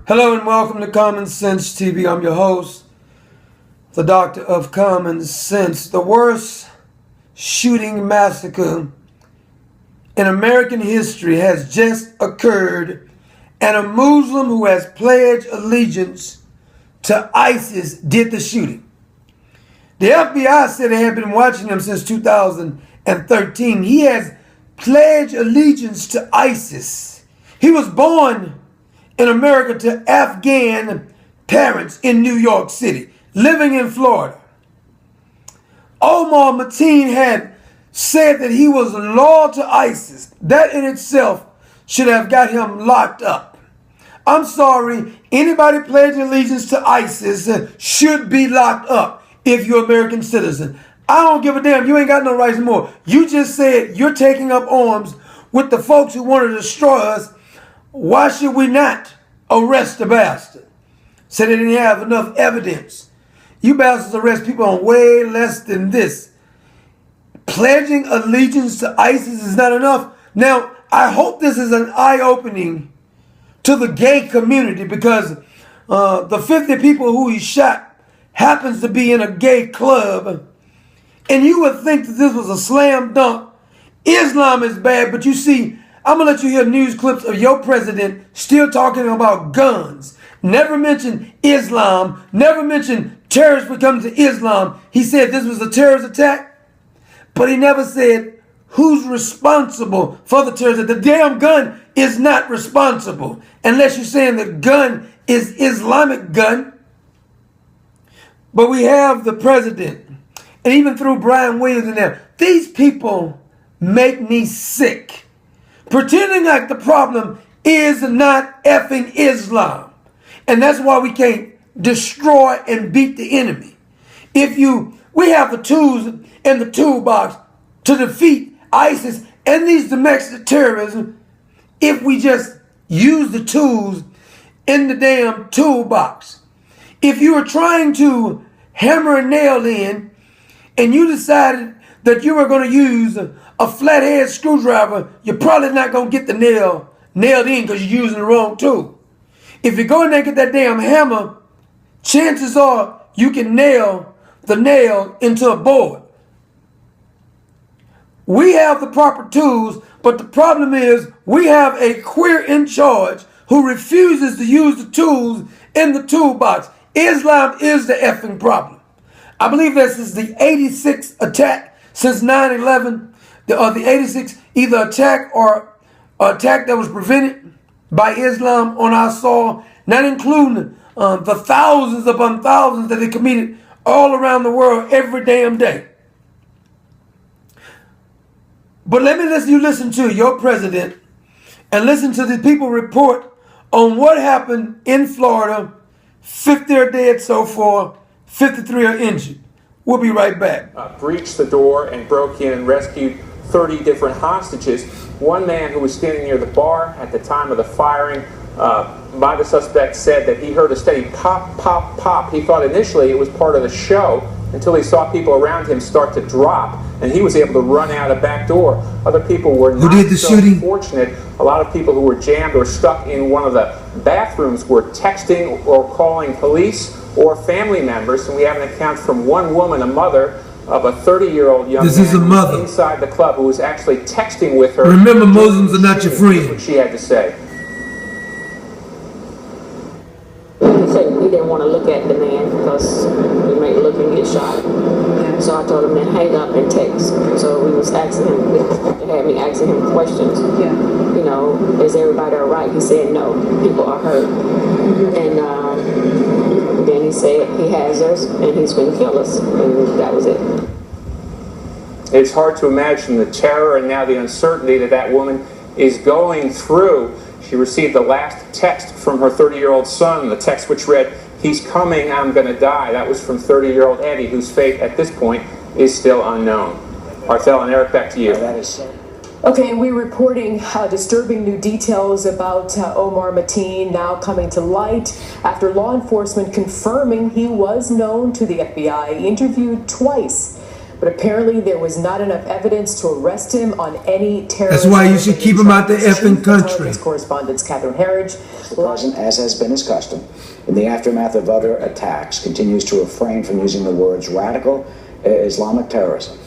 Hello and welcome to Common Sense TV. I'm your host, the Doctor of Common Sense. The worst shooting massacre in American history has just occurred, and a Muslim who has pledged allegiance to ISIS did the shooting. The FBI said they had been watching him since 2013. He has pledged allegiance to ISIS. He was born in America to Afghan parents in New York City, living in Florida. Omar Mateen had said that he was loyal to ISIS. That in itself should have got him locked up. I'm sorry, anybody pledging allegiance to ISIS should be locked up if you're an American citizen. I don't give a damn. You ain't got no rights anymore. You just said you're taking up arms with the folks who want to destroy us. Why should we not arrest the bastard? Said they didn't have enough evidence. You bastards arrest people on way less than this. Pledging allegiance to ISIS is not enough. Now, I hope this is an eye-opening to the gay community, because the 50 people who he shot happens to be in a gay club. And you would think that this was a slam dunk. Islam is bad, but you see, I'm going to let you hear news clips of your president still talking about guns. Never mentioned Islam. Never mentioned terrorists would come to Islam. He said this was a terrorist attack, but he never said who's responsible for the terrorist attack. The damn gun is not responsible, unless you're saying the gun is Islamic gun. But we have the president, and even through Brian Williams in there, these people make me sick. Pretending like the problem is not effing Islam. And that's why we can't destroy and beat the enemy. We have the tools in the toolbox to defeat ISIS and these domestic terrorism if we just use the tools in the damn toolbox. If you were trying to hammer a nail in and you decided that you were going to use a flathead screwdriver, you're probably not going to get the nail nailed in because you're using the wrong tool. If you go in there and get that damn hammer, chances are you can nail the nail into a board. We have the proper tools, but the problem is we have a queer in charge who refuses to use the tools in the toolbox. Islam is the effing problem. I believe this is the 86th attack since 9/11. The 86th either attack or attack that was prevented by Islam on our soil, not including the thousands upon thousands that they committed all around the world every damn day. But let me let you listen to your president and listen to the people report on what happened in Florida. 50 are dead so far, 53 are injured. We'll be right back. Breached the door and broke in and rescued 30 different hostages. One man who was standing near the bar at the time of the firing by the suspect said that he heard a steady pop, pop, pop. He thought initially it was part of the show until he saw people around him start to drop, and he was able to run out a back door. Other people were not so fortunate. A lot of people who were jammed or stuck in one of the bathrooms were texting or calling police or family members, and we have an account from one woman, a mother of a 30-year-old young man inside the club who was actually texting with her. Remember, Muslims are not your friends. What she had to say. He said he didn't want to look at the man because he might look and get shot. So I told him to hang up and text. So we was asking him, they had me asking him questions. You know, is everybody all right? He said no, people are hurt. And then he said he has us and he's going to kill us. And that was it. It's hard to imagine the terror and now the uncertainty that woman is going through. She received the last text from her 30-year-old son, the text which read, "He's coming, I'm going to die." That was from 30-year-old Eddie, whose fate at this point is still unknown. Arthel and Eric, back to you. Okay, and we're reporting disturbing new details about Omar Mateen now coming to light after law enforcement confirming he was known to the FBI, interviewed twice but apparently there was not enough evidence to arrest him on any terrorist. That's why you should keep him out the effing country. Intelligence correspondent Catherine Herridge. The president, as has been his custom, in the aftermath of other attacks, continues to refrain from using the words radical Islamic terrorism.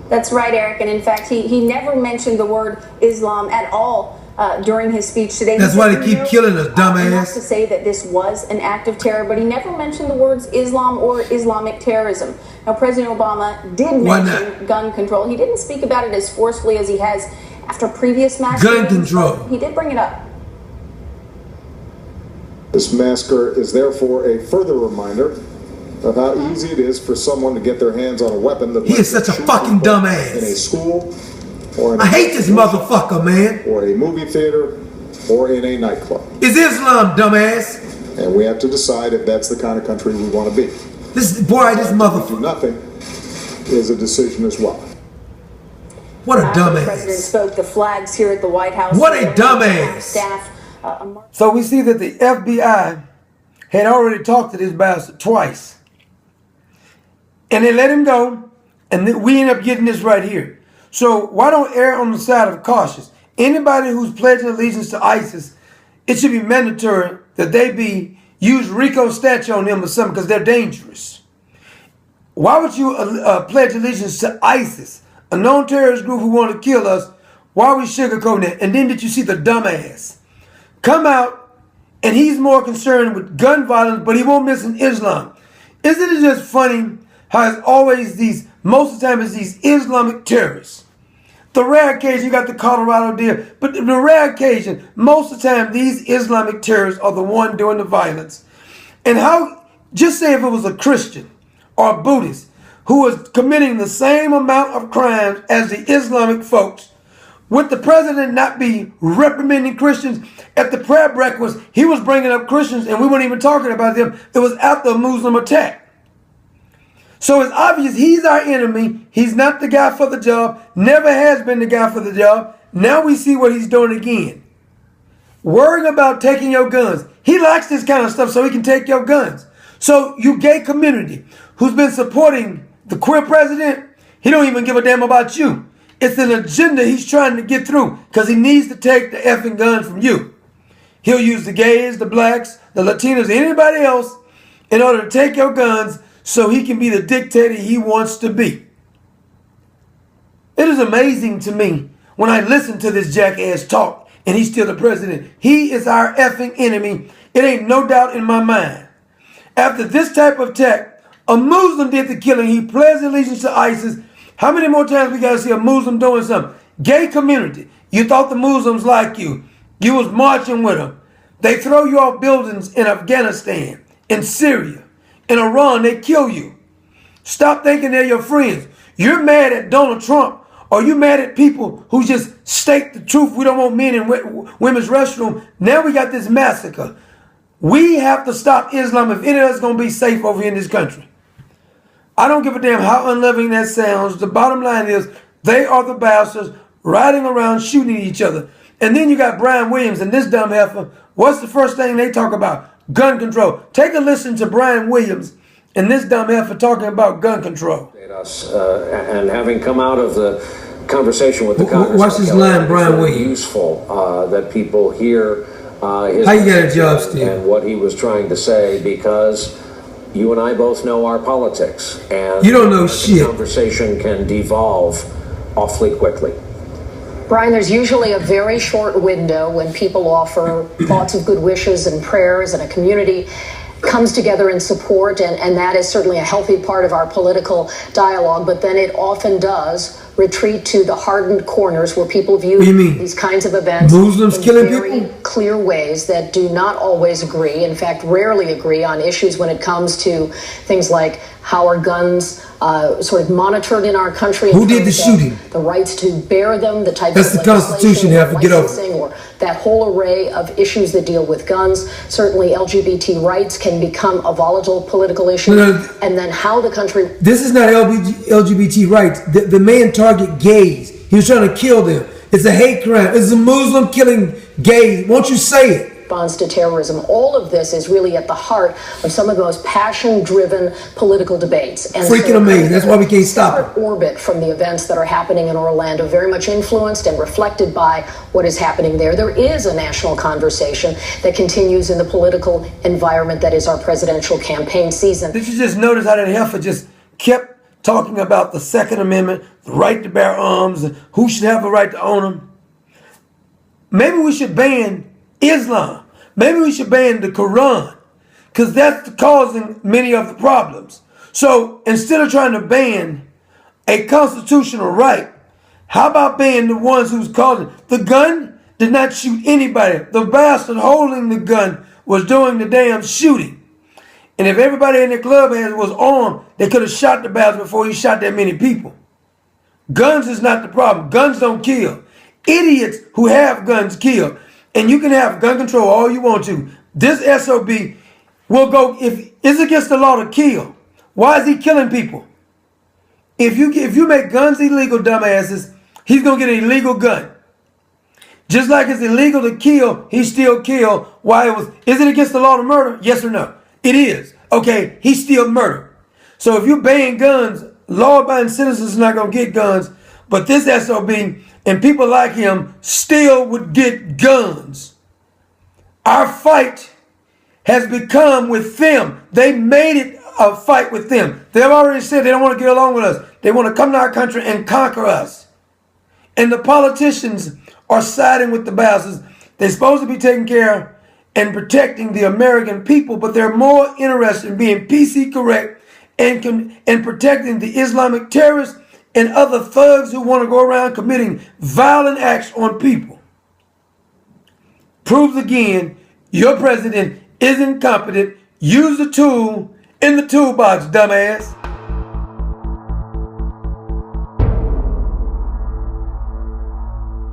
That's right, Eric. And in fact, he never mentioned the word Islam at all during his speech today. That's why they keep killing us, dumbass. Enough to say that this was an act of terror, but he never mentioned the words Islam or Islamic terrorism. Now, President Obama did mention gun control. He didn't speak about it as forcefully as he has after previous mass gun control. He did bring it up. This massacre is therefore a further reminder of how easy it is for someone to get their hands on a weapon that he is such a fucking dumbass. In a school, or in I hate this motherfucker, man. Or a movie theater, or in a nightclub. It's Islam, dumbass. And we have to decide if that's the kind of country we want to be. This motherfucker. Do nothing is a decision as well. What a dumbass. The president spoke the flags here at the White House. What a dumbass. Staff. So we see that the FBI had already talked to this bastard twice. And they let him go, and we end up getting this right here. So why don't err on the side of cautious? Anybody who's pledging allegiance to ISIS, it should be mandatory that they use RICO statute on them or something because they're dangerous. Why would you pledge allegiance to ISIS, a known terrorist group who want to kill us? Why are we sugarcoating it? And then did you see the dumbass come out, and he's more concerned with gun violence, but he won't mention Islam? Isn't it just funny how it's always most of the time it's these Islamic terrorists? The rare occasion you got the Colorado deal, but the rare occasion, most of the time these Islamic terrorists are the one doing the violence. And how, just say if it was a Christian or a Buddhist who was committing the same amount of crimes as the Islamic folks, would the president not be reprimanding Christians? At the prayer breakfast, he was bringing up Christians and we weren't even talking about them. It was after a Muslim attack. So it's obvious he's our enemy. He's not the guy for the job. Never has been the guy for the job. Now we see what he's doing again. Worrying about taking your guns. He likes this kind of stuff so he can take your guns. So you gay community who's been supporting the queer president, he don't even give a damn about you. It's an agenda he's trying to get through because he needs to take the effing gun from you. He'll use the gays, the blacks, the Latinos, anybody else in order to take your guns so he can be the dictator he wants to be. It is amazing to me when I listen to this jackass talk and he's still the president. He is our effing enemy. It ain't no doubt in my mind. After this type of attack, a Muslim did the killing. He pledged allegiance to ISIS. How many more times we got to see a Muslim doing something? Gay community. You thought the Muslims like you. You was marching with them. They throw you off buildings in Afghanistan, in Syria, in Iran. They kill you. Stop thinking they're your friends. You're mad at Donald Trump, or you mad at people who just state the truth. We don't want men in women's restroom. Now we got this massacre. We have to stop Islam if any of us is going to be safe over here in this country. I don't give a damn how unloving that sounds. The bottom line is they are the bastards riding around shooting each other. And then you got Brian Williams and this dumb heifer. What's the first thing they talk about? Gun control. Take a listen to Brian Williams and this dumb heifer talking about gun control. And having come out of the conversation with the Congress, what's his line, Brian Williams? Useful that people hear his how you got a job still and what he was trying to say, because you and I both know our politics, and you don't know shit. Conversation can devolve awfully quickly. Brian, there's usually a very short window when people offer thoughts of good wishes and prayers, and a community comes together in support, and that is certainly a healthy part of our political dialogue, but then it often does retreat to the hardened corners where people view these kinds of events Muslims in killing very people? Clear ways that do not always agree, in fact rarely agree, on issues when it comes to things like how are guns sort of monitored in our country. Who did the shooting? The rights to bear them, the type That's of the Constitution you have to get over. Or that whole array of issues that deal with guns. Certainly LGBT rights can become a volatile political issue. And then how the country... This is not LGBT rights. The man targeted gays. He was trying to kill them. It's a hate crime. It's a Muslim killing gays. Won't you say it? response to terrorism. All of this is really at the heart of some of the most passion-driven political debates. And freaking amazing. That's why we can't stop it. Orbit from the events that are happening in Orlando, very much influenced and reflected by what is happening there. There is a national conversation that continues in the political environment that is our presidential campaign season. Did you just notice how that heifer just kept talking about the Second Amendment, the right to bear arms, and who should have the right to own them? Maybe we should ban Islam. Maybe we should ban the Quran, because that's causing many of the problems. So instead of trying to ban a constitutional right, how about ban the ones who's causing? The gun did not shoot anybody. The bastard holding the gun was doing the damn shooting. And if everybody in the club was armed, they could have shot the bastard before he shot that many people. Guns is not the problem. Guns don't kill. Idiots who have guns kill. And you can have gun control all you want to. This SOB will go, if it's against the law to kill, why is he killing people? If you make guns illegal, dumbasses, he's going to get an illegal gun. Just like it's illegal to kill, he still killed. Is it against the law to murder? Yes or no? It is. Okay, he still murdered. So if you ban guns, law-abiding citizens are not going to get guns. But this SOB and people like him still would get guns. Our fight has become with them. They made it a fight with them. They've already said they don't want to get along with us. They want to come to our country and conquer us. And the politicians are siding with the bastards. They're supposed to be taking care and protecting the American people, but they're more interested in being PC correct and protecting the Islamic terrorists and other thugs who want to go around committing violent acts on people. Proves again, your president is incompetent. Use the tool in the toolbox, dumbass.